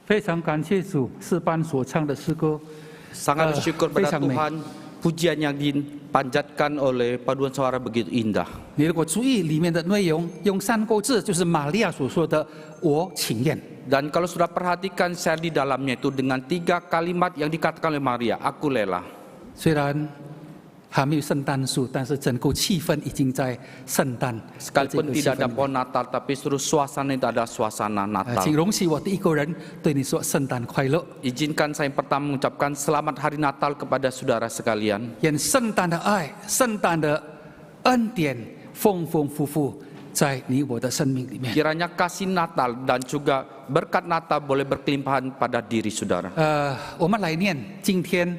非常感谢主诗班所唱的诗歌， Sangat bersyukur pada 非常美。 Tuhan, pujian yang dipanjatkan oleh paduan suara begitu indah. 你如果注意里面的内容，用3个字就是玛利亚所说的“我情愿”。 Dan kalau sudah perhatikan share di dalamnya itu dengan 3 kalimat yang dikatakan oleh Maria, aku rela. 虽然还没有圣诞树，但是整个气氛已经在圣诞。 Sekalipun tidak ada pohon Natal, tapi seluruh suasana itu ada suasana 请 Natal. 容许我第一个人对你说圣诞快乐， Izinkan saya yang pertama mengucapkan selamat hari Natal kepada saudara sekalian. 愿圣诞的爱、圣诞的恩典丰丰富富在你我的生命里面。 Kiranya kasih Natal dan juga berkat Natal boleh berkelimpahan pada diri saudara. 我们来念今天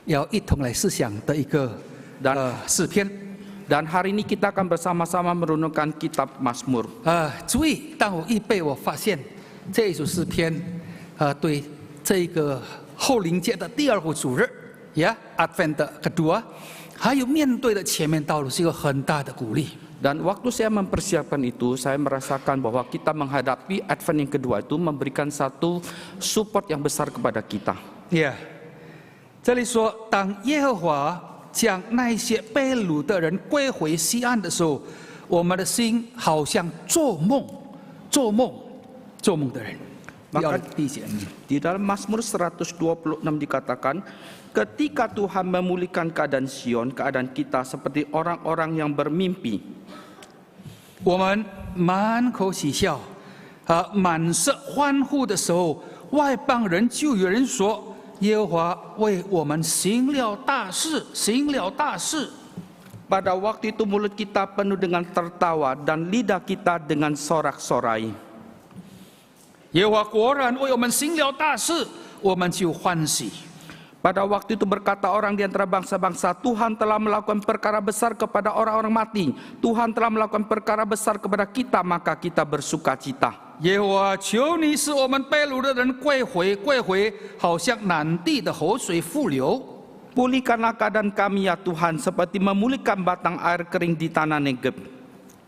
要一同来思想的一个诗篇。 Dan hari ini kita akan bersama-sama merenungkan kitab Mazmur. 注意，当我预备，我发现这一首诗篇，对这个后灵节的第2个主日，Advent 的kedua，还有面对的前面道路是一个很大的鼓励。 Dan waktu saya mempersiapkan itu, saya merasakan bahwa kita menghadapi Advent yang kedua itu memberikan satu support yang besar kepada kita. 这里说，当耶和华将那一些被掳的人归回西安的时候，我们的心好像做梦的人。 Maka di dalam Mazmur 126 dikatakan, ketika Tuhan memulihkan keadaan Sion, keadaan kita seperti orang-orang yang bermimpi. 我们满口喜笑，满室欢呼的时候，外邦人就有人说：“耶和华为我们行了大事，行了大事。” Pada waktu itu mulut kita penuh dengan tertawa dan lidah kita dengan sorak-sorai. 耶和华果然为我们行了大事，我们就欢喜。 Pada waktu itu berkata orang di antara bangsa-bangsa, Tuhan telah melakukan perkara besar kepada orang-orang mati. Tuhan telah melakukan perkara besar kepada kita, maka kita bersukacita. 耶和华，求你使我们被掳的人归回，好像南地的河水复流。 Pulihkanlah keadaan kami ya Tuhan, seperti memulihkan batang air kering di tanah Negeb.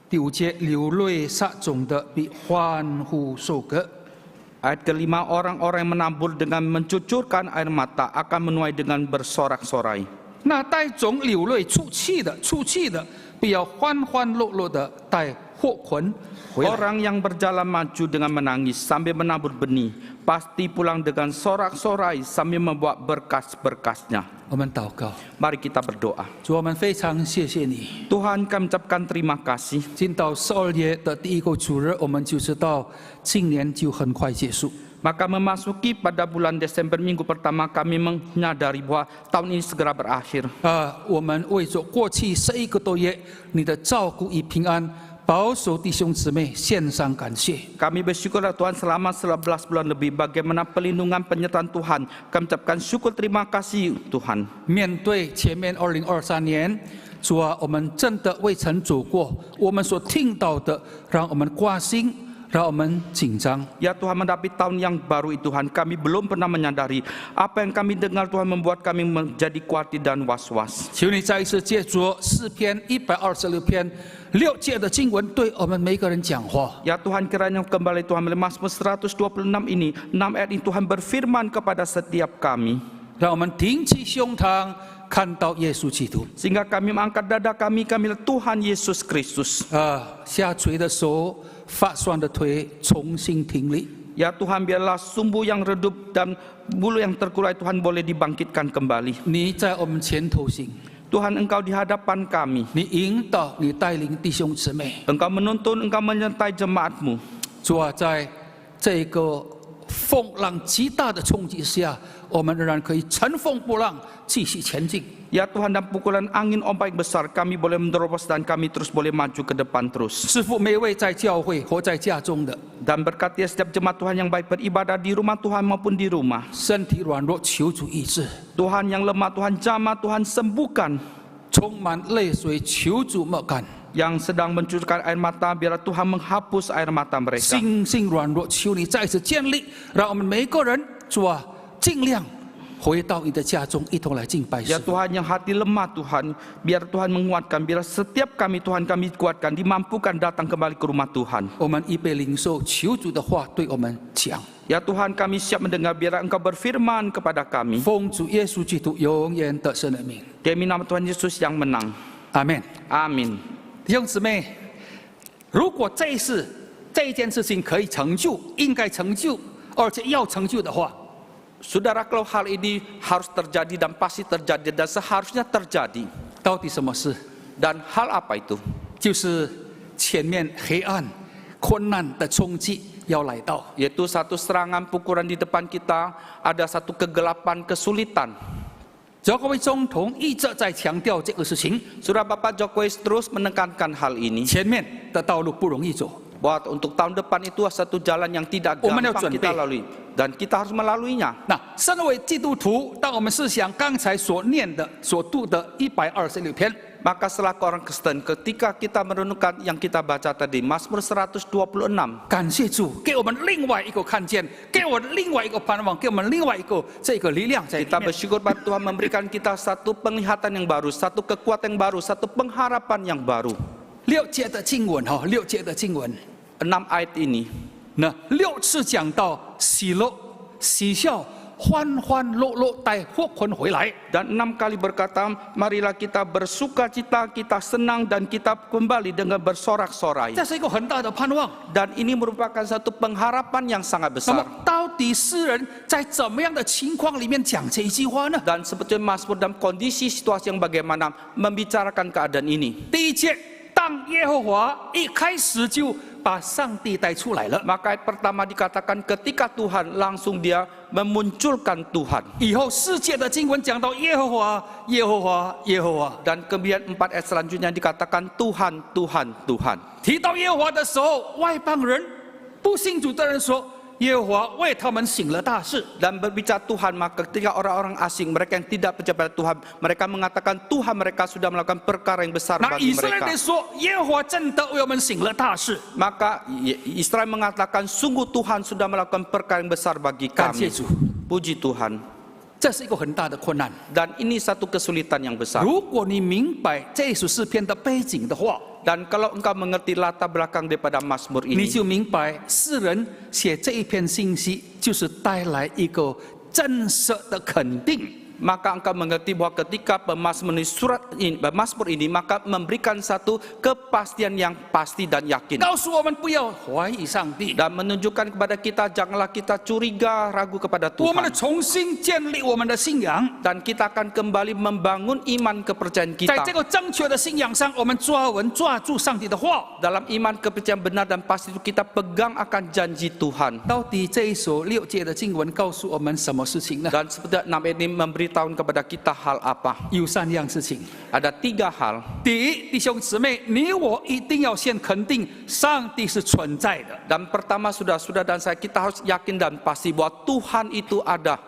第5节，流泪撒种的必欢呼收割。 Ayat kelima, orang-orang yang menabur dengan mencucurkan air mata akan menuai dengan bersorak-sorai. 那带种流泪出气的，必要欢欢乐乐的带货捆回来。 Orang yang berjalan maju dengan menangis sambil menabur benih, pasti pulang dengan sorak-sorai sambil membawa berkas-berkasnya. 我们祷告， Mari kita berdoa. 主，我们非常谢谢你。 Tuhan, kami ucapkan terima kasih. 进到12月的第1个主日，我们就知道今年就很快结束。 Maka memasuki pada bulan Desember minggu pertama, kami menyadari bahwa tahun ini segera berakhir. 我们为着过去11个多月你的照顾与平安，保守弟兄姊妹献上感谢。 Kami bersyukurlah Tuhan selama 11 bulan lebih bagaimana pelindungan penyertaan Tuhan. Kami ucapkan syukur terima kasih Tuhan. 面对前面2023年，主啊，我们真的未曾走过，我们所听到的让我们挂心，让我们紧张。 Ya Tuhan, menghadapi tahun yang baru itu Tuhan, kami belum pernah menyadari apa yang kami dengar Tuhan membuat kami menjadi khawatir dan was-was. 求你再一次借着诗篇126篇6节的经文，对我们每一个人讲话。 Ya Tuhan, kiranya kembali Tuhan melalui Mazmur 126 ini, 6 ayat ini Tuhan berfirman kepada setiap kami. 让我们挺起胸膛，看到耶稣基督。 Sehingga kami mengangkat dada kami lihat Tuhan Yesus Kristus. 下垂的手，发酸的腿，重新挺立。 Ya Tuhan, biarlah sumbu yang redup dan bulu yang terkulai Tuhan boleh dibangkitkan kembali. 你在我们前头行， Tuhan, Engkau di hadapan kami. 你引导，你带领弟兄姊妹。 Engkau menuntun, Engkau menyertai jemaat-Mu. 主啊，在这个风浪极大的冲击下，我们仍然可以乘风破浪，继续前进。 Ya Tuhan, dan pukulan angin ombak besar kami boleh menerobos dan kami terus boleh maju ke depan terus. 师父每位在教会或在家中的 Dan berkati setiap jemaat Tuhan yang baik beribadah di rumah Tuhan maupun di rumah. 身体软弱，求主医治； Tuhan yang lemah Tuhan jamah, Tuhan sembuhkan. 充满泪水，求主抹干； Yang sedang mencurahkan air mata, biarlah Tuhan menghapus air mata mereka. 心性软弱，求你再次建立，让我们每一个人，主啊，尽量回到你的家中，一同来敬拜 Ya 师父。 Tuhan, yang hati lemah Tuhan, biar Tuhan menguatkan, biar setiap kami Tuhan kami kuatkan, dimampukan datang kembali ke rumah Tuhan. 我们预备领受，求主的话对我们讲。Ya Tuhan, kami siap mendengar biar Engkau berfirman kepada kami. 奉主耶稣基督永远得胜的名， Demi nama Tuhan Yesus yang menang. 阿门。 Amin. 弟兄姊妹，如果这一件事情可以成就，应该成就，而且要成就的话， Saudara, kalau hal ini harus terjadi dan pasti terjadi dan seharusnya terjadi. 到底什么事？ Dan hal apa itu? 就是前面黑暗、困难的冲击要来到。 Yaitu satu serangan pukulan di depan kita, ada satu kegelapan, kesulitan. 主要各位总统一直在强调这个事情， Saudara, Bapak Jokowi terus menekankan hal ini. 前面的道路不容易走， Bahwa untuk tahun depan itu satu jalan yang tidak Oh, mana gampang chuẩn kita bị. lalui. Dan kita harus melaluinya. 那身为基督徒，当我们思想刚才所念的、所读的126篇， Maka selaku orang Kristen, ketika kita merenungkan yang kita baca tadi, Mazmur 126. 感谢主给我们另外一个看见，给我们另外一个盼望，给我们另外一个这个力量在里 Kita 面。 bersyukur pada Tuhan memberikan kita satu penglihatan yang baru, satu kekuatan yang baru, satu pengharapan yang baru. 6节的经文哈，6节的经文， 6 ayat ini. 那6次讲到喜乐、喜笑、欢欢乐乐带福分回来。 Dan 6 kali berkata, marilah kita bersuka cita, kita senang, dan kita kembali dengan bersorak-sorai. 这是一个很大的盼望。 Dan ini merupakan satu pengharapan yang sangat 那 besar. 么，到底诗人在怎么样的情况里面讲这一句话呢？ Dan sebetulnya Mazmur dalam kondisi situasi yang bagaimana membicarakan keadaan ini. 第一节，当耶和华一开始就把上帝带出来了， Maka ayat pertama dikatakan ketika Tuhan langsung dia memunculkan Tuhan. 以后世界的经文讲到耶和华，耶和华，耶和华。 Dan kemudian 4 ayat selanjutnya dikatakan Tuhan, Tuhan, Tuhan. 提到耶和华的时候，外邦人、不信主的人说，耶和华为他们行了大事。 Dan berbicara Tuhan, maka ketika orang-orang asing, mereka yang tidak percaya pada Tuhan, mereka mengatakan Tuhan mereka sudah melakukan perkara yang besar 那 bagi 以色列 mereka. 人说，耶和华真的为我们行了大事。 Maka Israel mengatakan sungguh Tuhan sudah melakukan perkara yang besar bagi 感谢 kami. 主， Puji Tuhan. 这是一个很大的困难。 Dan ini satu kesulitan yang besar. 如果你明白这首诗篇的背景的话， Dan kalau engkau mengerti latar belakang daripada Mazmur 你 ini, 就明白诗人写这一篇信息，就是带来一个真实的肯定。 maka engkau mengerti bahwa ketika pemazmur ini maka memberikan satu kepastian yang pasti dan yakin. 告诉我们不要怀疑上帝， Dan menunjukkan kepada kita janganlah kita curiga, ragu kepada 我们的 Tuhan. 重新建立我们的信仰。 Dan kita akan kembali membangun iman kepercayaan 在 kita. 这个正确的信仰上，我们抓住上帝的话。 Dalam iman kepercayaan benar dan pasti itu kita pegang akan janji Tuhan. 到底这一首6节的经文告诉我们什么事情呢？ Dan seperti 6 ini memberitahu kepada kita hal apa? 有3样事情。 Ada 3 hal. 第一，弟兄姊妹，你我一定要先肯定上帝是存在的。 Dan pertama sudah dan saya kita harus yakin dan pasti bahwa Tuhan itu ada.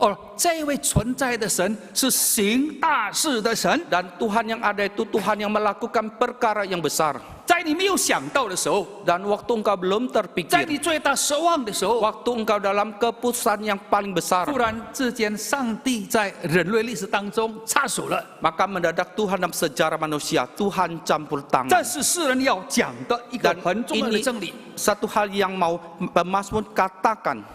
而这位存在的神是行大事的神。 Dan Tuhan yang ada itu Tuhan yang melakukan perkara yang besar. 在你没有想到的时候， Dan waktu engkau belum 在 terpikir, 你最大奢望的时候， waktu engkau dalam keputusan yang paling besar, 突然之间，上帝在人类历史当中插手了。 maka mendadak Tuhan dalam sejarah manusia, Tuhan campur 这 tangan. 是世人要讲的一个 Dan 很重要的 ini 真理。 satu hal yang mau pemazmur katakan.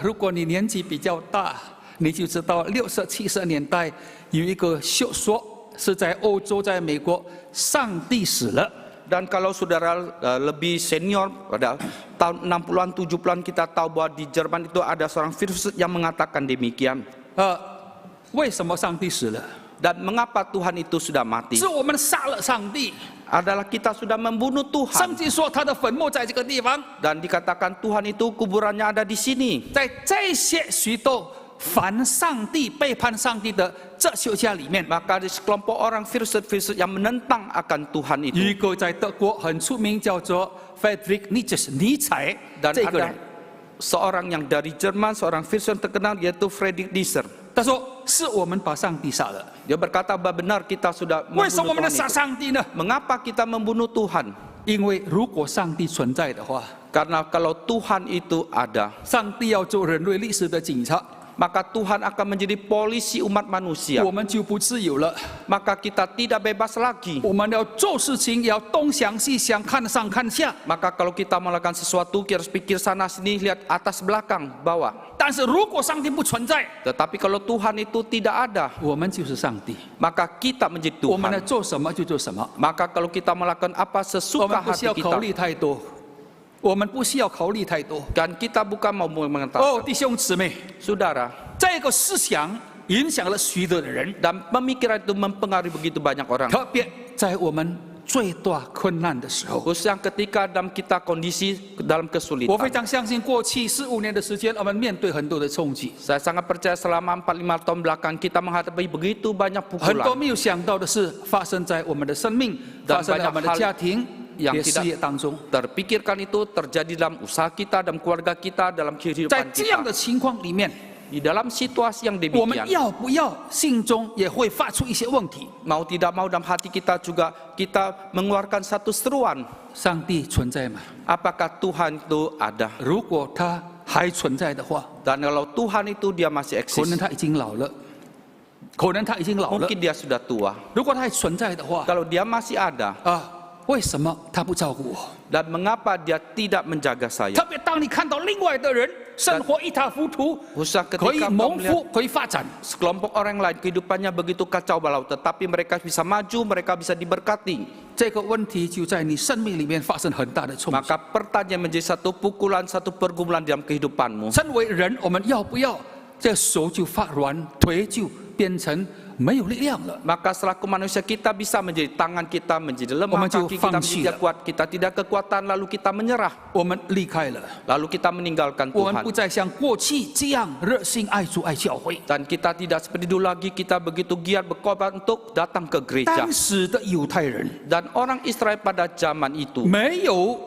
如果你年纪比较大，你就知道60、70年代有一个小说是在欧洲，在美国，上帝死了。 Dan kalau saudara lebih senior pada tahun 60-an 70-an kita tahu bahwa di Jerman itu ada seorang filsuf yang mengatakan demikian. 为什么上帝死了？ Dan mengapa Tuhan itu sudah mati? 是我们杀了上帝。 Adalah kita sudah membunuh 上 Tuhan. 帝说他的坟墓在这个地方， Dan dikatakan Tuhan itu kuburannya ada di sini. 在这些许多反上帝、背叛上帝的哲学家里面， Maka di sekelompok orang filsuf-filsuf yang menentang akan Tuhan 有 itu. 一个在德国很出名，叫做 Friedrich Nietzsche 尼采 Dan 这个 ada 人。 seorang yang dari Jerman, seorang filsuf terkenal yaitu Friedrich Nietzsche. 他说：“是我们把上帝杀了。 Dia berkata bahwa benar kita sudah 为什么我 membunuh 们能 Tuhan 杀 itu. 上帝呢？ Mengapa kita membunuh Tuhan? 因为如果上帝存在的话， Karena kalau Tuhan itu ada, 上帝要做人类历史的警察， maka Tuhan akan menjadi polisi umat manusia. 我们就不自由了。 Maka kita tidak bebas lagi. 我们要做事情，要东想西想，看上看下。 Maka kalau kita melakukan sesuatu, kita harus pikir sana sini, lihat atas belakang, bawah. 但是如果上帝不存在， Tetapi kalau Tuhan itu tidak ada, 我们就是上帝。 maka kita menjadi 我们 Tuhan. 来做什么就做什么， Maka kalau kita melakukan apa 我 sesuka 们不需 hati 要考 kita, 虑太多，我们不需要考虑太多。 dan kita bukan mau mengatakan, 哦，弟兄姊妹， saudara, 这个思想影响了许多的人， dan pemikiran itu mempengaruhi begitu banyak orang. 特别在我们最大困难的时候。 Khususnya ketika dalam kita kondisi dalam 我非 kesulitan. 常相信，过去4、5年的时间，我们面对很多的冲击， Saya sangat percaya selama 4-5 tahun belakang kita menghadapi begitu banyak 很多 pukulan. 没有想到的事发生在我们的生命，发生在我们的家庭、 yang 也事业当中。 Terpikirkan itu terjadi dalam usaha kita, dalam keluarga kita, dalam 在 kehidupan 这样 kita. 的情况里面， Di dalam situasi yang 我们 demikian, 要不要心中也会发出一些问题？ mau tidak mau dalam hati kita juga kita mengeluarkan satu seruan. 上帝存在吗？ Apakah Tuhan itu ada? 如果他还存在的话， Dan kalau Tuhan itu dia masih 可能 eksis, 他已经老了，可能他已经老了。 mungkin dia sudah tua. 如果他还存在的话， Kalau dia masih ada, 为什么他不照顾我？ dan mengapa dia tidak menjaga saya? 特别当你看到另外的人生活一塌糊涂， Khususnya 可以 ketika 蒙 kau melihat 福，可以发展， sekelompok orang lain kehidupannya begitu kacau balau, tetapi mereka bisa maju, mereka bisa diberkati. 这个问题就在你生命里面发生很大的冲击。 Maka pertanyaan menjadi satu pukulan, satu pergumulan dalam kehidupanmu. 身为人，我们要不要这手就发软，腿就变成没有力量了？ Maka selaku manusia kita bisa menjadi tangan kita menjadi lemah, Maju kaki kita fungsi menjadi lah. kuat, kita tidak kekuatan, lalu kita menyerah, 我们离开了， lalu kita meninggalkan 我们 Tuhan. 不再像过去这样热心爱主爱教会。 Dan kita tidak seperti dulu lagi, kita begitu giat berkorban untuk datang ke gereja. 当时的犹太人 Dan orang Israel pada zaman itu, 没有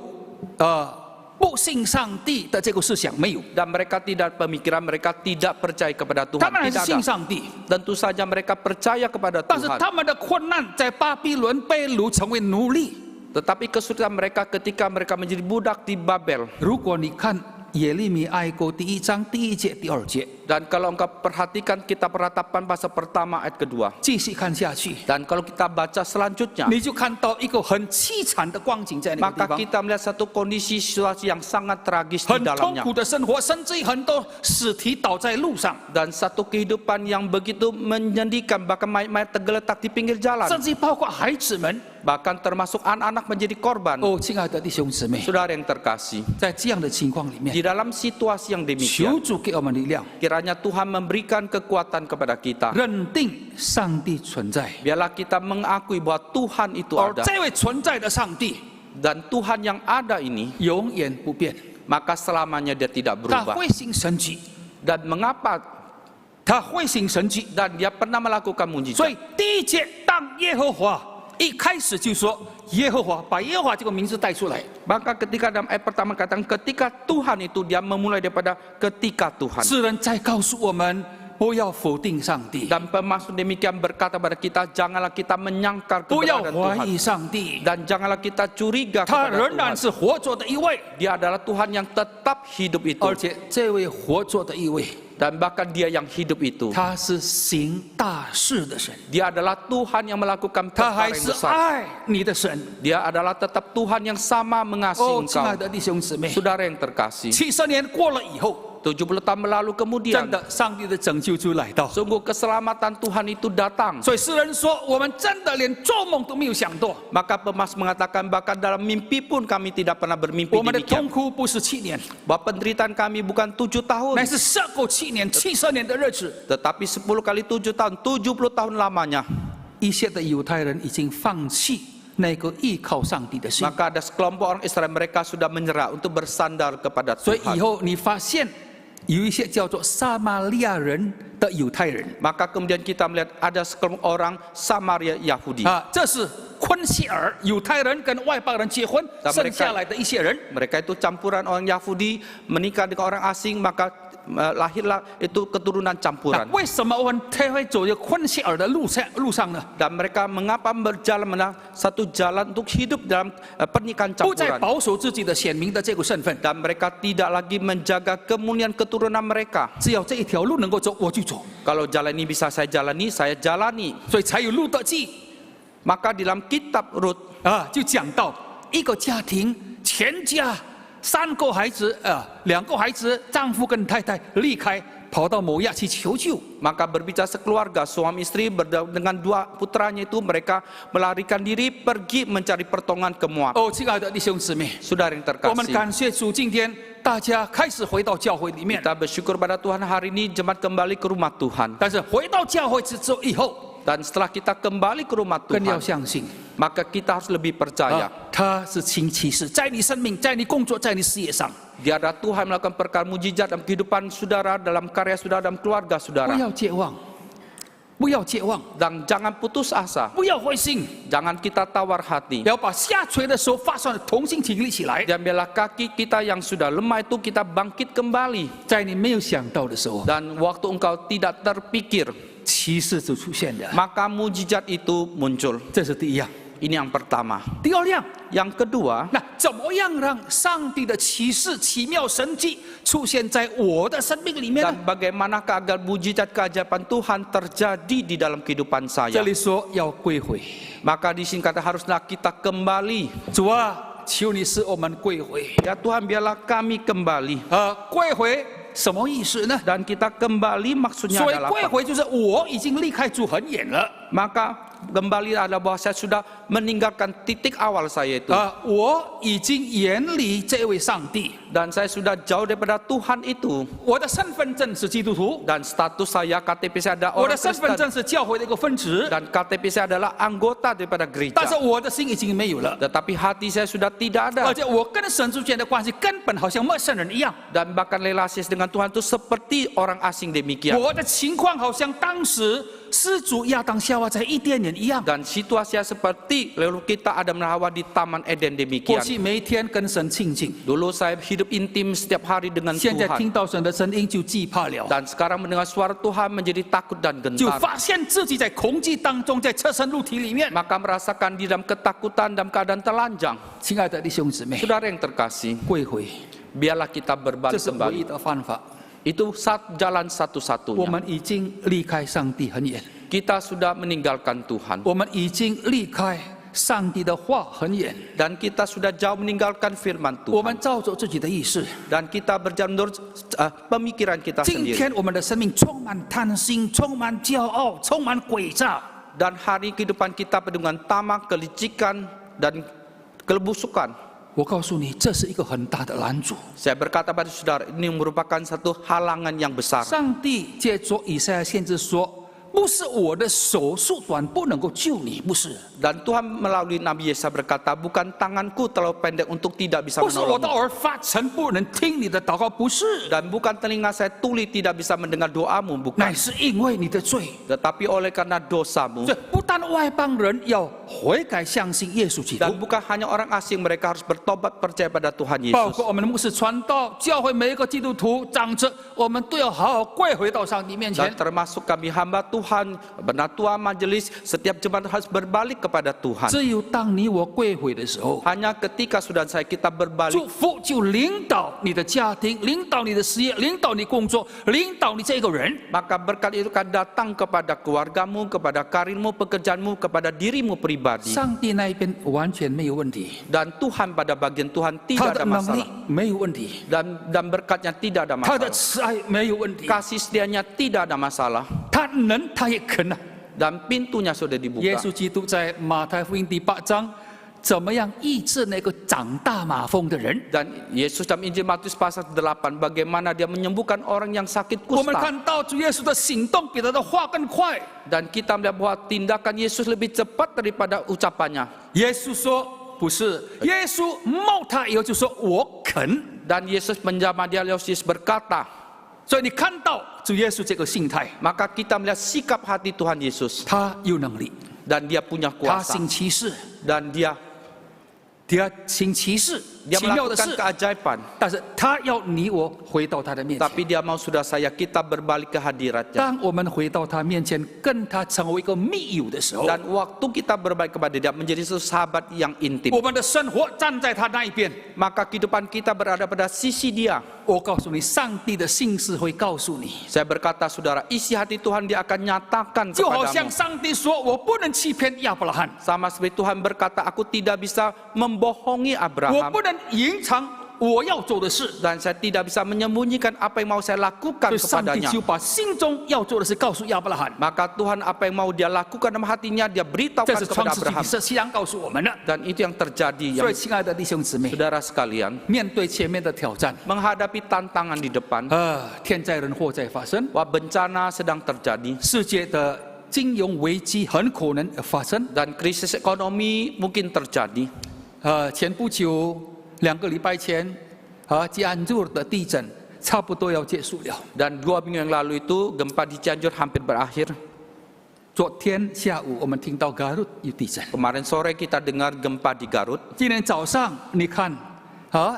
不信上帝的这个思想，没有， dan mereka tidak pemikiran, mereka tidak percaya kepada 他 Tuhan, 们还是 tidak 信 ada. 上帝， Tentu saja mereka percaya kepada 但是 Tuhan. 他们的困难在巴比伦被掳成为奴隶。 Tetapi kesulitan mereka ketika mereka menjadi budak di Babel. 如果你看耶利米哀歌1章1节、2节， Dan kalau engkau perhatikan kitab Peratapan pasal pertama ayat kedua. 继续看下去， Dan kalau kita baca selanjutnya, 你就看到一个很凄惨的光景在那个 maka 地方， kita melihat satu kondisi situasi yang sangat tragis di 很痛 dalamnya. 苦的生活，甚至于很多尸体倒在路上， Dan satu kehidupan yang begitu menyedihkan, bahkan mayat-mayat tergeletak di pinggir jalan. 甚至于包括孩子们。 Bahkan termasuk anak-anak menjadi korban. 哦，亲爱的弟兄姊妹， Saudara yang terkasih, 在这样的情况里面， di dalam situasi yang 求 demikian, 主给我们力量， kiranya Tuhan memberikan kekuatan kepada kita. 认定上帝存在， Biarlah kita mengakui bahwa Tuhan itu 而 ada. 这位存在的上帝 Dan Tuhan yang ada ini, 永远不变， maka selamanya dia tidak 他 berubah. 会行神迹， Dan mengapa? 他会行神迹。 Dan dia pernah melakukan 所 mujizat. 以第1节，当耶和华一开始就说耶和华，把耶和华这个名字带出来， Maka ketika dalam ayat pertama katakan ketika Tuhan itu, dia memulai daripada ketika Tuhan. 诗人在告诉我们不要否定上帝， Dan pemasmur demikian berkata pada kita, janganlah kita menyangkal 不要 keberadaan 怀 Tuhan. 疑上帝， Dan janganlah kita curiga 他 kepada 仍然 Tuhan. 是活着的一位， Dia adalah Tuhan yang tetap hidup itu. 而且这位活着的一位， Dan bahkan dia yang hidup itu, 他是行大事的神， dia adalah Tuhan yang melakukan 他 perkara 还 yang 是 besar. 爱你的神。 Dia adalah tetap Tuhan yang sama mengasihi 哦，亲爱 engkau. 的弟兄姊妹， Saudara yang terkasih, 70年过了以后， 70 tahun berlalu 真 kemudian, 的上帝的拯救就来到。 sungguh keselamatan Tuhan itu datang. 所以诗人说，我们真的连做梦都没有想到， Maka pemas mengatakan bahkan dalam mimpi pun kami tidak pernah bermimpi 我们的痛 demikian. 苦不是7年， Bahwa penderitaan kami bukan 7 tahun, 乃是涉过7年、70年的日子。 tetapi 10 kali 7 tahun, 70 tahun lamanya. 一些的犹太人已经放弃那个依靠上帝的心， Maka ada sekelompok orang Israel, mereka sudah menyerah untuk bersandar kepada 所以 Tuhan. 以后你发现有一些叫做撒玛利亚人的犹太人 Maka kemudian kita melihat ada sekelompok orang Samaria Yahudi. 啊，这是昆希尔，犹太人跟外邦人结婚 mereka- 生下来的一些人。 Mereka itu campuran orang Yahudi menikah dengan orang asing, maka lahirlah itu keturunan 那 campuran. 为什么我们才会走这混血儿的路上呢？ Dan mereka mengapa berjalan satu jalan untuk hidup dalam pernikahan 不再 campuran. 保守自己的显明的这个身份， Dan mereka tidak lagi menjaga kemuliaan keturunan mereka. 只要这一条路能够走，我就走， Kalau jalan ini bisa saya jalani. 所以才有路得记 Maka dalam kitab Rut 啊，就讲到一个家庭全家3个孩子2个孩子，丈夫跟太太离开，跑到摩亚去求救。 maka berbicara sekeluarga, suami istri dengan 2 putranya itu mereka melarikan diri pergi mencari pertolongan ke Moab. 哦，亲爱的弟兄姊妹， Saudara yang 我们 terkasih, 感谢主，今天大家开始回到教会里面， kita bersyukur pada Tuhan hari ini jemaat kembali ke rumah Tuhan. 但是回到教会之后以后， Dan setelah kita kembali ke rumah 更要 Tuhan, 相信。 maka kita harus lebih percaya. 他是行其事，在你生命、在你工作、在你事业上， Dia adalah Tuhan melakukan perkara mujizat dalam kehidupan saudara, dalam karya saudara, dalam keluarga 不 saudara. 要绝望，不要绝望， Dan jangan putus asa, 不要灰心， jangan kita tawar hati. 要把下垂的手发酸的同心挺立起来。 Dan biarlah kaki kita yang sudah lemah itu kita bangkit kembali. 在你没有想到的时候， Dan waktu engkau tidak terpikir, 奇事就出现了。 maka mujizat itu muncul. 这是第一样。 Ini yang pertama. 第二样， Yang kedua, 那怎么样让上帝的奇事、奇妙神迹出现在我的生命里面 dan 呢？ bagaimanakah agar mujizat keajaiban Tuhan terjadi di dalam kehidupan 这 saya? 里说要归回， Maka di sini kata haruslah kita kembali. 主啊，求你使我们归回。 Ya Tuhan, biarlah kami kembali. 归回什么意思呢？ Dan kita kembali maksudnya 所以 adalah 归 apa? 回就是我已经离开主很远了。 Maka kembali adalah bahwa saya sudah meninggalkan titik awal saya itu. 我已经远离这位上帝， Dan saya sudah jauh daripada Tuhan itu. 我的身份证是基督徒， Dan status saya KTP saya adalah 我的 orang 身份 Kristen. 证是教会的一个分子， Dan KTP saya adalah anggota daripada 但是 gereja. 我的心已经没有了， Tetapi hati saya sudah tidak 而 ada. 且我跟神之间的关系根本好像陌生人一样。 Dan bahkan relasi dengan Tuhan itu seperti orang asing demikian. 我的情况好像当时施主亚当夏娃在伊甸园一样， Dan situasinya seperti lalu kita Adam dan Hawa di Taman Eden 过 demikian. 去每一天跟神亲近， Dulu saya hidup intim setiap hari dengan 现在 Tuhan. 听到神的声音就惧怕了， Dan sekarang mendengar suara Tuhan menjadi takut dan 就 gentar. 发现自己在恐惧当中，在侧身肉体里面。 Maka merasakan di dalam ketakutan dalam keadaan telanjang. 亲爱的弟兄姊妹， Saudara yang terkasih, 归回， biarlah kita 这 berbalik 是唯 kembali. 一的方法。 Itu jalan 我 satu-satunya. 们已经离开上帝很远， Kita sudah meninggalkan Tuhan. 我们已经离开上帝的话很远， Dan kita sudah jauh meninggalkan firman 我 Tuhan. 们照着自己的意识。 Dan kita berjalan menurut pemikiran kita 今 sendiri. 天我们的生命充满贪心，充满骄傲，充满诡诈。 Dan hari kehidupan kita penuh dengan tamak, kelicikan, dan kelebusukan. 我告诉你，这是一个很大的拦阻。 Saya berkata pada saudara, ini merupakan satu halangan yang besar. 上帝借着以赛亚先知说：“不是我的手术短不能够救你，不是； Dan Tuhan melalui Nabi Yesaya berkata, bukan tanganku terlalu pendek untuk tidak bisa 不是我的 menolongmu. 耳发沉不能听你的祷告，不是， Dan bukan telinga saya tuli tidak bisa mendengar doamu, 乃 bukan. 是因为你的罪。 Tetapi oleh karena dosamu. 这不但外邦人要悔改相信耶稣基督， Dan bukan hanya orang asing, mereka harus bertobat percaya pada Tuhan 包 Yesus. 括我们的牧师传道、教会每一个基督徒长者，我们都要好好跪回到上帝面 Dan 前。 termasuk kami hamba Tuhan, penatua majelis, setiap jemaat harus berbalik kepada Tuhan. 只有当你我跪回的时候， Hanya ketika sudah kita berbalik, 祝福就领导你的家庭，领导你的事业，领导你工作，领导你这个人。 maka berkat itu akan datang kepada keluargamu, kepada karirmu, pekerjaanmu, kepada dirimu pribadi. 上帝那一边完全没有问题， Dan Tuhan pada bagian Tuhan 他 tidak 的 ada 能力 masalah. 没有问题， Dan berkatnya tidak ada 他的 masalah. 慈爱没有问题， Kasih setianya tidak ada masalah. 他能，他也肯啊。 Dan pintunya sudah 耶 dibuka. 稣基督在马太福音第8章，怎么样医治那个长大马蜂的人？ Dan Yesus dalam Injil Matius pasal 8, bagaimana dia menyembuhkan orang yang sakit 我们 kusta. 看到主耶稣的行动比他的话更快。 Dan kita melihat bahwa tindakan Yesus lebih cepat daripada ucapannya. 耶稣说不是，耶稣冒他以后就说我肯。 Dan Yesus menjamah dia, Yesus berkata. 所以你看到主耶稣这个心态， Maka kita melihat sikap hati Tuhan Yesus. 他有能力， Dan dia punya 他 kuasa. 行奇事， Dan dia 他行奇事， dia 奇妙的 melakukan 事， keajaiban. 但是他要你我回到他的面前。 Tapi dia mau saudara saya kita berbalik ke hadiratnya. 当我们回到他面前，跟他成为一个密友的时候， Dan waktu kita berbalik kepada dia menjadi satu sahabat yang intim. 我们的生活站在他那一边。 Maka kehidupan kita berada pada sisi dia. 我告诉你，上帝的信是会告诉你， Saya berkata saudara, isi hati Tuhan dia akan nyatakan 就好像 kepadamu. 上帝说：“我不能欺骗亚伯拉罕， Sama seperti Tuhan berkata, aku tidak bisa membohongi 我 Abraham. 不能隐藏我要做的事。 Dan saya tidak bisa menyembunyikan apa yang mau saya ” lakukan 所以上帝 kepadanya. 就把心中要做的事告诉亚伯拉罕。 Maka Tuhan apa yang mau dia lakukan dalam hatinya, dia 这 beritahukan 是创 kepada 世纪 Abraham. 第17章告诉我们的。 Dan itu yang terjadi 所以， yang 亲爱的弟兄姊妹， saudara sekalian, 面对前面的挑战， menghadapi tantangan di depan, 天灾人祸在发生， wah bencana sedang terjadi, 世界的金融危机很可能发生。 dan krisis ekonomi mungkin terjadi. 前不久2个礼拜前，吉安州的地震差不多要结束了。 Dan 2 minggu yang lalu itu gempa di Cianjur hampir berakhir. 昨天下午我们听到 Garut 有地震， Kemarin sore kita dengar gempa di Garut. 今天早上你看，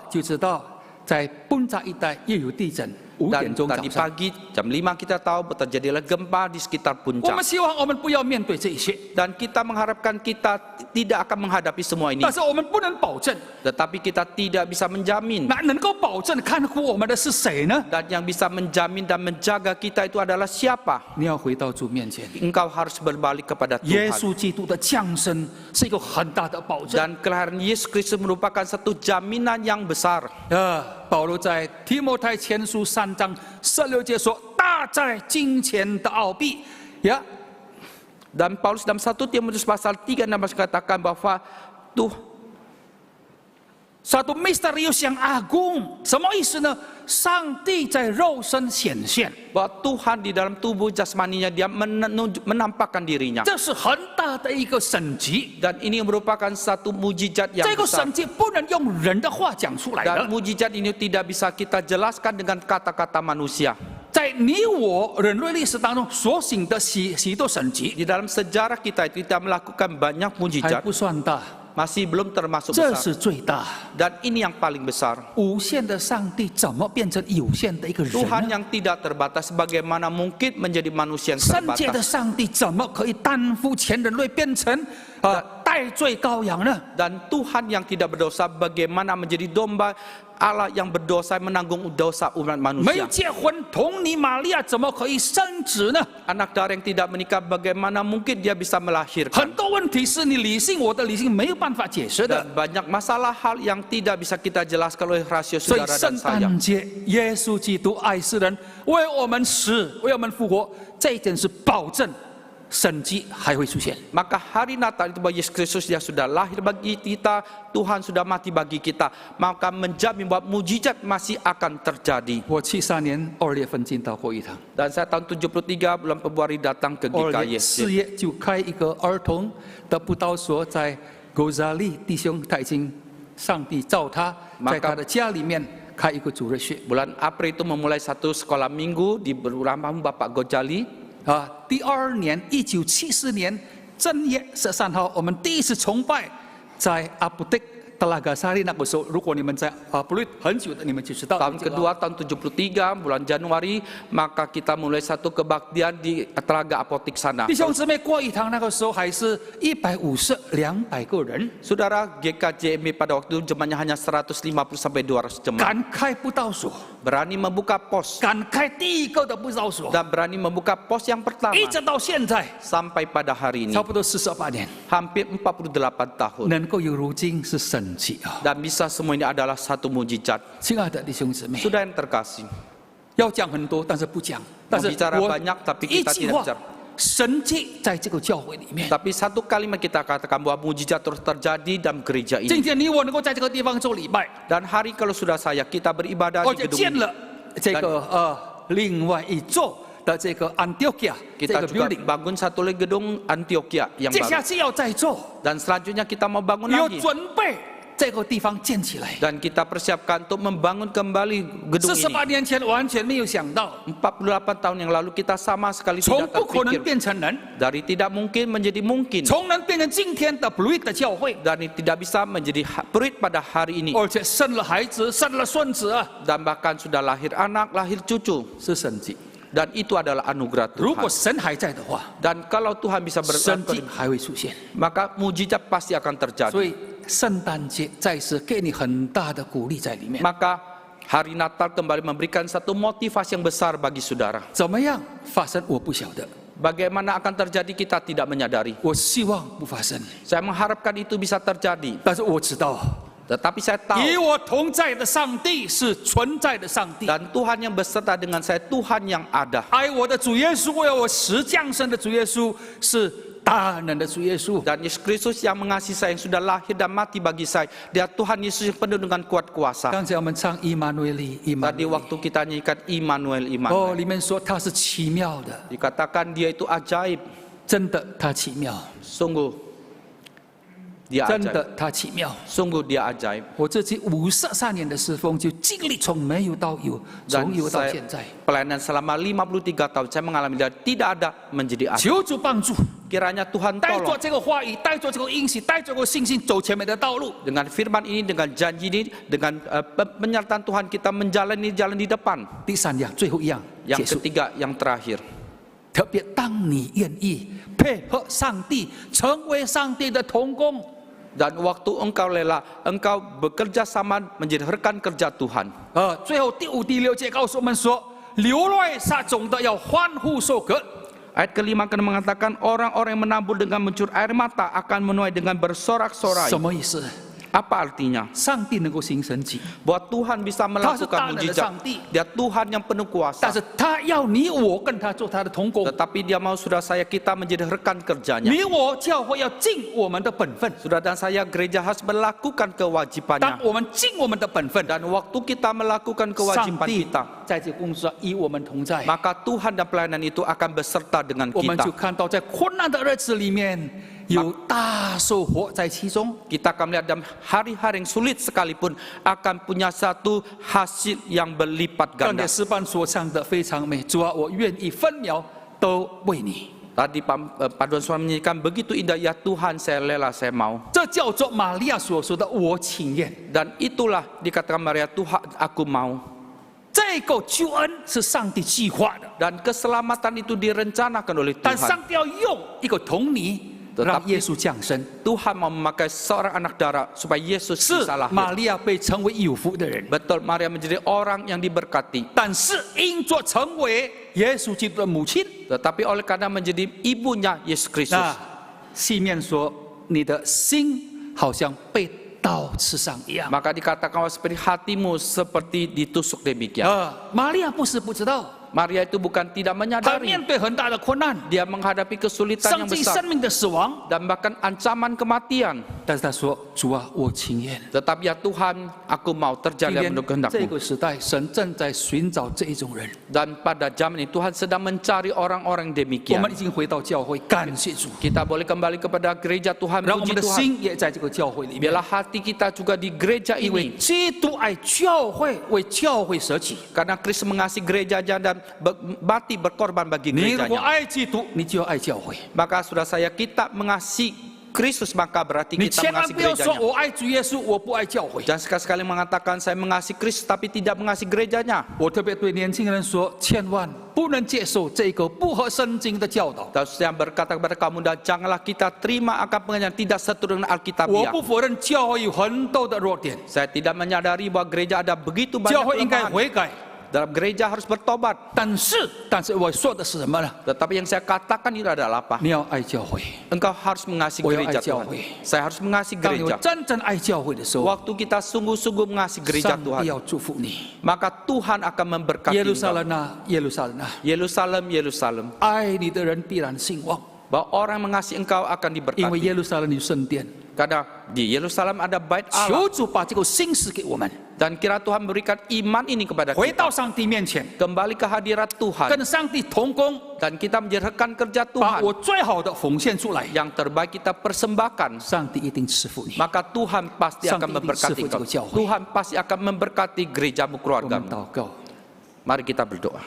就知道在崩扎一带又有地震。5 Dan 点钟早 tadi 上， pagi jam 5 kita tahu terjadilah gempa di sekitar 我们 puncak. 希望我们不要面对这一切， Dan kita mengharapkan kita tidak akan menghadapi semua ini. 但是我们不能保证。 Tetapi kita tidak bisa menjamin. 那能够保证看护我们的是谁呢？ Dan yang bisa menjamin dan menjaga kita itu adalah siapa? 你要回到主面前。 Engkau harus berbalik kepada 耶 Tuhan. 稣基督的降生是一个很大的保证。 Dan kelahiran Yesus Kristus merupakan satu jaminan yang besar. 保罗在提摩太前书3章16节说：“大在金钱的奥秘。” Dan Paulus dalam 1 Timotius pasal 3 katakan bahwa satu misterius yang agung， 什么意思呢？上帝在肉身显现， bahwa Tuhan di dalam tubuh jasmaninya dia menampakkan dirinya. 这是很大的一个神迹。 Dan ini merupakan satu mujizat yang 这个 besar. 神迹不能用人的话讲出来 Dan 的， mujizat ini tidak bisa kita jelaskan dengan kata-kata manusia. 在你我人类历史当中所行的许多神迹， Di dalam sejarah kita itu kita melakukan banyak 还 mujizat, 不算大， masih belum termasuk 这 besar. 是最大。 Dan ini yang paling besar. 无限的上帝怎么变成有限的一个人 Tuhan 呢？ yang tidak terbatas bagaimana mungkin menjadi manusia yang 圣洁的 terbatas. 上帝怎么可以担负全人类变成代罪羔羊呢？ Dan Tuhan yang tidak berdosa bagaimana menjadi domba Allah yang berdosa menanggung dosa umat 没有 manusia. 结婚，童女玛利亚怎么可以生子呢？ Anak darah yang tidak menikah bagaimana mungkin dia bisa 很 melahirkan. 多问题是你理性，我的理性没有办法解释的。 Dan banyak masalah hal yang tidak bisa kita jelaskan oleh rasio 所以 saudara 圣 dan saya. 诞节，耶稣基督爱世人，为我们死，为我们复活，这一点是保证神迹还会出现。 Maka hari Natal itu bahwa Yesus Kristus dia sudah lahir bagi kita, Tuhan sudah mati bagi kita, maka menjamin bahwa mujizat masih akan terjadi. 我73年2月份进到过一堂， Dan saya tahun 73 bulan Februari datang ke 2月 GKY. 4月就开一个儿童的布道所，在狗扎利弟兄，他已经上帝造他，在他的家里面开一个主日学。 Bulan April itu memulai satu sekolah minggu di rumah Bapak Gojali. 第2年1974年正月13号，我们第一次崇拜在阿布迪Telaga Sari。那个时候，如果你们在布律很久的，你们就知道。 Tahun kedua tahun 73 bulan Januari maka kita mulai satu kebaktian di Telaga Apotik sana. 弟兄姊妹，过一堂那个时候还是150、200个人， Saudara GKJMB pada waktu itu jemaahnya hanya 150 sampai 200 jemaah. 敢开布道所， Berani membuka pos 敢开第一个的布道所， dan berani membuka pos yang pertama 一直到现在， sampai pada hari ini 差不多48年， hampir 48 tahun. 能够有如今是神迹啊！ Dan bisa semua ini adalah satu mujizat. 亲爱的弟兄姊妹， Sudah yang terkasih. 要讲很多，但是不讲。但是 bicara 我 banyak tapi 一 kita 句 tidak 话 bicara.，神迹在这个教会里面。 Tapi satu kalimat kita katakan bahwa mujizat terus terjadi dalam gereja 今 ini. 天你我能够在这个地方做礼拜， Dan hari kalau sudah saya kita beribadah 而 di 且 gedung 建 ini. 了这个另外一座的这个 Antioquia 这 Kita 个 juga building， bangun satu lagi gedung Antioquia yang 接下 baru. 去要再做， Dan selanjutnya kita mau bangun 有 lagi. 准备这个地方建起来。 Dan kita persiapkan untuk membangun kembali gedung ini. 48年前完全没有想到， 48 tahun yang lalu kita sama sekali 从 tidak 不可能 terpikir 变成能， dari tidak mungkin menjadi mungkin 从能变成今天的 Blue 的教会， dan tidak bisa menjadi perit pada hari ini 而且生了孩子，生了孙子啊， dan bahkan sudah lahir anak, lahir cucu 是神迹。 dan itu adalah anugerah 如果 Tuhan. 神还在的话， Dan kalau Tuhan bisa 神迹 berlaku 还会出现。 maka mujizat pasti akan terjadi. 所以圣诞节再次给你很大的鼓励在里面。 Maka hari Natal kembali memberikan satu motivasi yang besar bagi saudara. 怎么样发生我不晓得， Bagaimana akan terjadi kita tidak menyadari. 我希望不发生， Saya mengharapkan itu bisa terjadi. 但是我知道， Tetapi saya tahu 与我同在的上帝是存在的上帝。 dan Tuhan yang beserta dengan saya, Tuhan yang ada. 爱我的主耶稣，为我实降生的主耶稣是大能的主耶稣。 Dan Yesus Kristus yang mengasihi saya, yang sudah lahir dan mati bagi saya. Dia Tuhan Yesus yang penuh dengan kuat kuasa. 刚才我们唱伊玛努埃利，伊玛 Tadi waktu kita nyanyikan Immanuel, 哦， Immanuel. 里面说他是奇妙的， Dikatakan dia itu ajaib. 真的他奇妙， Sungguh dia 真 ajaib. 的他奇妙。 Sungguh dia ajaib. 我这期53年的侍奉就经历从没有到有， Dan 从有到 saya 现在。 pelayanan selama 53 tahun, saya mengalami dari tidak ada menjadi ada. 求主帮助， Kiranya Tuhan 带着 tolong 这个话语，带着这个应许，带着这个信心走前面的道路。 dengan firman ini, dengan janji ini, dengan penyertaan Tuhan kita menjalani jalan di depan. 第三样，最后一样结 Yang 束。 ketiga, yang terakhir. 特别当你愿意配合上帝，成为上帝的同工， Dan waktu engkau rela, engkau bekerja sama menjadi rekan kerja Tuhan. 最后第5、第6节告诉我们说，流泪撒种的要欢呼收割。 Ayat kelima akan mengatakan orang-orang yang menabur dengan mencur air mata akan menuai dengan bersorak-sorai. 什么意思？ Apa artinya? 上帝能够行神迹， Bahwa Tuhan bisa melakukan mujizat. Dia Tuhan yang penuh 但 kuasa. 是他要你我跟他做他的同工， Tetapi dia mau saudara saya kita menjadi rekan kerjanya. 你我教会要尽我们的本分。 Saudara dan saya gereja harus melakukan 当 kewajibannya. 我们尽我们的本分， Dan waktu kita melakukan 上 kewajiban 帝 kita, 在这工作上与我们同在。 maka Tuhan dan pelayanan itu akan beserta dengan 我们就 kita. 看到在困难的日子里面，有大收获在其中。 Kita akan melihat dalam hari-hari yang sulit sekalipun akan punya satu hasil yang berlipat 刚才 ganda. 诗班所唱的非常美，主啊，我愿意分秒都为你。 Tadi paduan suara menyanyikan begitu indah, ya Tuhan saya rela, saya mau. 这叫做玛利亚所说的“我情愿 Dan itulah dikatakan Maria, Tuhan aku mau. ”。这个救恩是上帝计划的， Dan keselamatan itu direncanakan oleh 但 Tuhan. 上帝要用一个童女让耶稣降生， Tuhan mau memakai seorang anak darah supaya Yesus 是 bisa lahir. 玛利亚被称为有福的人， Betul, Maria menjadi orang yang diberkati. 但是因着成为耶稣基督的母亲， Tetapi oleh karena menjadi ibunya Yesus Kristus, 那西面说你的心好像被刀刺伤一样。 maka dikatakan seperti hatimu seperti ditusuk demikian. 玛利亚不是不知道， Maria itu bukan tidak 她 menyadari, 面对很大的困难， dia menghadapi kesulitan 甚 yang 至 besar 生命的死亡， dan bahkan ancaman kematian. 但是她说：“主啊，我情愿。” Tetapi ya Tuhan, aku mau 今 terjadi 天 menurut 这 kehendakmu. 个时代，神正在寻找这一种人。 Dan pada zaman ini Tuhan sedang mencari orang-orang 我 demikian. 们已经回到教会，感谢主， Kita boleh kembali kepada gereja Tuhan, 让我 puji 们的 Tuhan. 心也在这个教会里面。 Biarlah hati kita juga di gereja 因为 ini. 基督爱教会，为教会舍己。 Karena Kristus mengasihi gerejanya dan mati berkorban bagi 你如果 gerejanya. 爱基督，你就要爱教会。 Maka saudara saya, kita mengasihi Kristus, maka berarti 你 kita 千万 mengasihi 不要说 gerejanya. 我爱主耶稣，我不爱教会。 Jangan sekali-sekali mengatakan saya mengasihi Kristus tapi tidak mengasihi gerejanya. 我特别对年轻人说，千万不能接受这个不合圣经的教导。 Dan saya berkata kepada kamu, dan janganlah kita terima akan pengajaran tidak seturut dengan 我 Alkitabiah. 不否认教会有很多的弱点， Saya tidak menyadari bahwa gereja ada begitu 教 banyak 会应该 kelemahan. 悔改。 Dalam gereja harus bertobat. 但是我说的是什么呢？ Tetapi yang saya katakan itu adalah apa? 你要爱教会。 Engkau harus mengasihi Oh, ya, gereja ayat Tuhan. Yahweh. Saya harus mengasihi 当有 gereja. 真正爱教会的时候， Waktu kita sungguh-sungguh mengasihi gereja 上帝 Tuhan, 要祝福你。 maka Tuhan akan memberkati 耶路撒 engkau. 冷啊，耶路撒冷啊， Yerusalem, Yerusalem. 爱你的人必然兴旺， Bahwa orang yang mengasihi engkau akan 因为 diberkati. 耶路撒冷有圣殿。 Karena di Yerusalem ada bait Allah. 求主把这个心思给我们， Dan kira Tuhan memberikan iman ini kepada 回 kita. 到上帝面前， Kembali ke hadirat Tuhan. 跟上帝同工， Dan kita menjadi rekan kerja 把 Tuhan. 我最好的奉献出来， Yang terbaik kita persembahkan. 上帝一定赐福你。 Maka Tuhan pasti akan memberkati engkau. Tuhan pasti akan memberkati gerejamu, 我们 keluargamu. 祷告， Mari kita berdoa.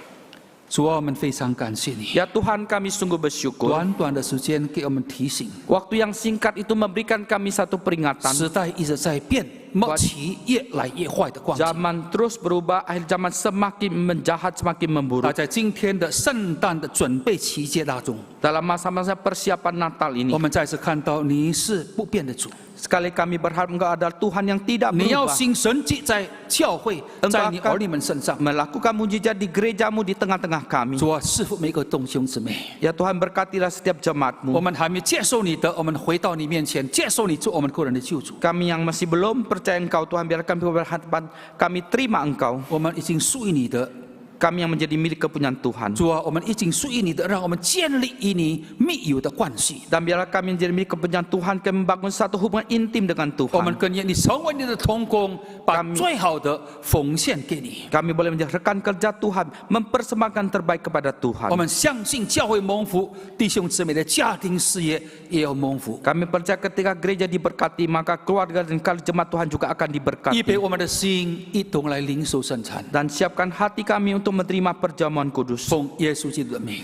主啊，我们非常感谢你。 Ya Tuhan, kami sungguh bersyukur. 短短的时间给我们提醒， Waktu yang singkat itu memberikan kami satu peringatan. 时代一直在变，末期越来越坏的光景。 Zaman terus berubah, akhir zaman semakin menjahat, semakin 而 memburuk. 在今天的圣诞的准备期间当中， Dalam masa-masa persiapan Natal ini, 我们再次看到你是不变的主， sekali kami berharap Engkau adalah Tuhan yang tidak 你要 berubah. 行神迹在教会，在你儿女们身上。 Melakukan mujizat di gerejamu di tengah-tengah kami. 主啊，赐福每个弟兄姊妹。 Ya Tuhan, berkatilah setiap 我 jemaatmu. 们还没接受你的，我们回到你面前，接受你做我们个人的救主。 Kami yang masih belum percaya Engkau, Tuhan, biar kami berhadapan, kami terima Engkau. 我们已经属于你的， Kami yang menjadi milik kepunyaan Tuhan. 主啊，我们已经属于你的，让我们建立与你密友的关系。 Dan biarlah kami menjadi milik kepunyaan Tuhan, kami membangun satu hubungan intim dengan 我们 Tuhan. 更愿意成为你的同工，把最好的奉献给你。 Kami boleh menjadi rekan kerja Tuhan, mempersembahkan terbaik kepada 我 Tuhan. 们相信教会蒙福，弟兄姊妹的家庭事业也要蒙福。 Kami percaya ketika gereja diberkati, maka keluarga dan kali jemaat Tuhan juga akan 预 diberkati. 备我们的心，一同来领受圣餐。 Dan siapkan hati kami untuk menerima perjamuan kudus. 奉耶稣基督的名。